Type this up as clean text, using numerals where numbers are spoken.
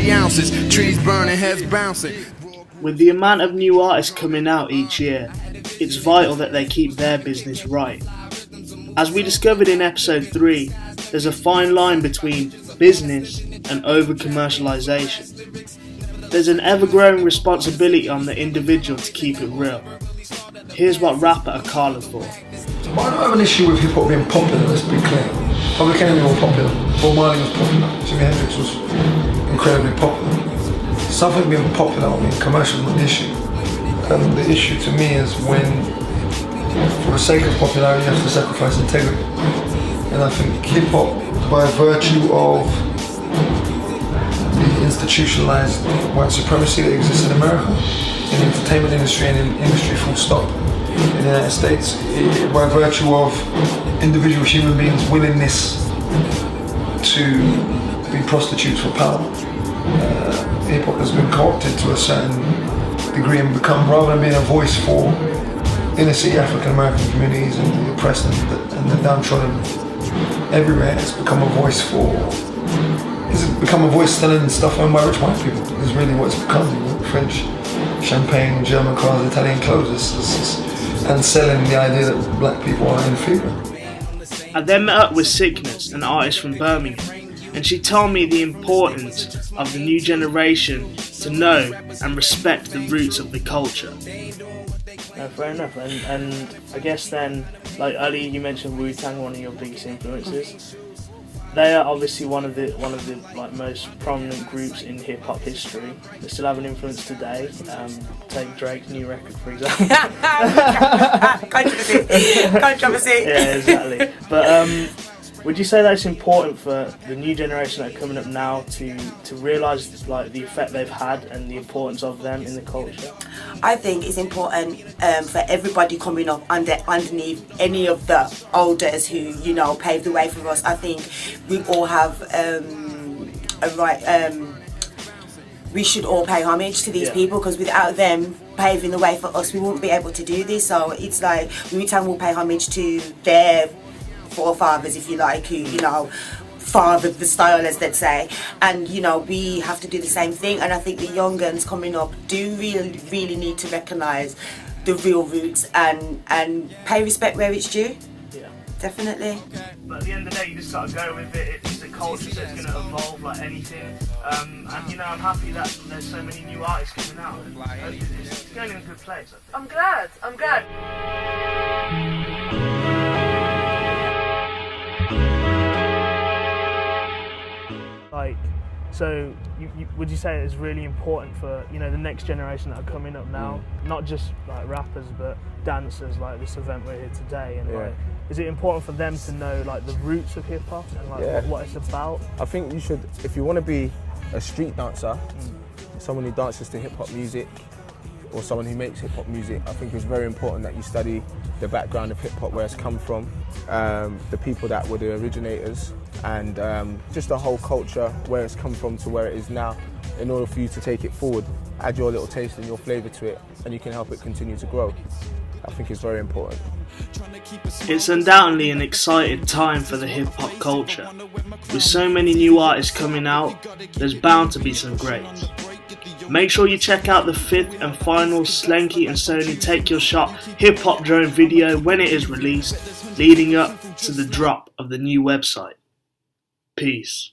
3 ounces, trees burning, heads bouncing. With the amount of new artists coming out each year, it's vital that they keep their business right. As we discovered in episode 3, there's a fine line between business and over-commercialisation. There's an ever-growing responsibility on the individual to keep it real. Here's what rapper Akala thought. But I don't have an issue with hip hop being popular, let's be clear. Public Enemy was popular, Bob Marley was popular, Jimi Hendrix was incredibly popular. Something being popular, commercial is not the issue. The issue to me is when, for the sake of popularity, you have to sacrifice integrity. And I think hip hop, by virtue of the institutionalized white supremacy that exists in America, in the entertainment industry and in industry full stop, in the United States, by virtue of individual human beings' willingness to be prostitutes for power, hip hop has been co-opted to a certain degree and become, rather than being a voice for inner city African American communities and the oppressed and the downtrodden everywhere, it's become a voice selling stuff owned by rich white people. Is really what it's become. French champagne, German cars, Italian clothes, and selling the idea that black people are inferior. I then met up with Sickness, an artist from Birmingham, and she told me the importance of the new generation to know and respect the roots of the culture. Fair enough, and I guess then, like earlier you mentioned Wu-Tang, one of your biggest influences. They are obviously one of the like most prominent groups in hip hop history. They still have an influence today. Take Drake's new record, for example. Controversy. Yeah, exactly. But would you say that it's important for the new generation that are coming up now to realise like the effect they've had and the importance of them in the culture? I think it's important for everybody coming up underneath any of the elders who, paved the way for us. I think we all have a right. We should all pay homage to these people, because without them paving the way for us, we wouldn't be able to do this. So it's like Wu-Tang will pay homage to their forefathers, if you like, who fathered the style, as they'd say, and we have to do the same thing. And I think the young guns coming up do really need to recognise the real roots and pay respect where it's due. Yeah, definitely. But at the end of the day, you just gotta go with it. It's the culture, so it's gonna evolve like anything. And I'm happy that there's so many new artists coming out. It's going in a good place. I'm glad. Like, so would you say it's really important for the next generation that are coming up now, not just like rappers but dancers, like this event we're here today, and like, is it important for them to know like the roots of hip hop and like what it's about? I think you should, if you want to be a street dancer, someone who dances to hip hop music, or someone who makes hip hop music, I think it's very important that you study the background of hip hop, where it's come from, the people that were the originators, and just the whole culture, where it's come from to where it is now, in order for you to take it forward, add your little taste and your flavour to it, and you can help it continue to grow. I think it's very important. It's undoubtedly an exciting time for the hip hop culture. With so many new artists coming out, there's bound to be some greats. Make sure you check out the 5th and final Slenky and Sony Take Your Shot HipHopDrome video when it is released, leading up to the drop of the new website. Peace.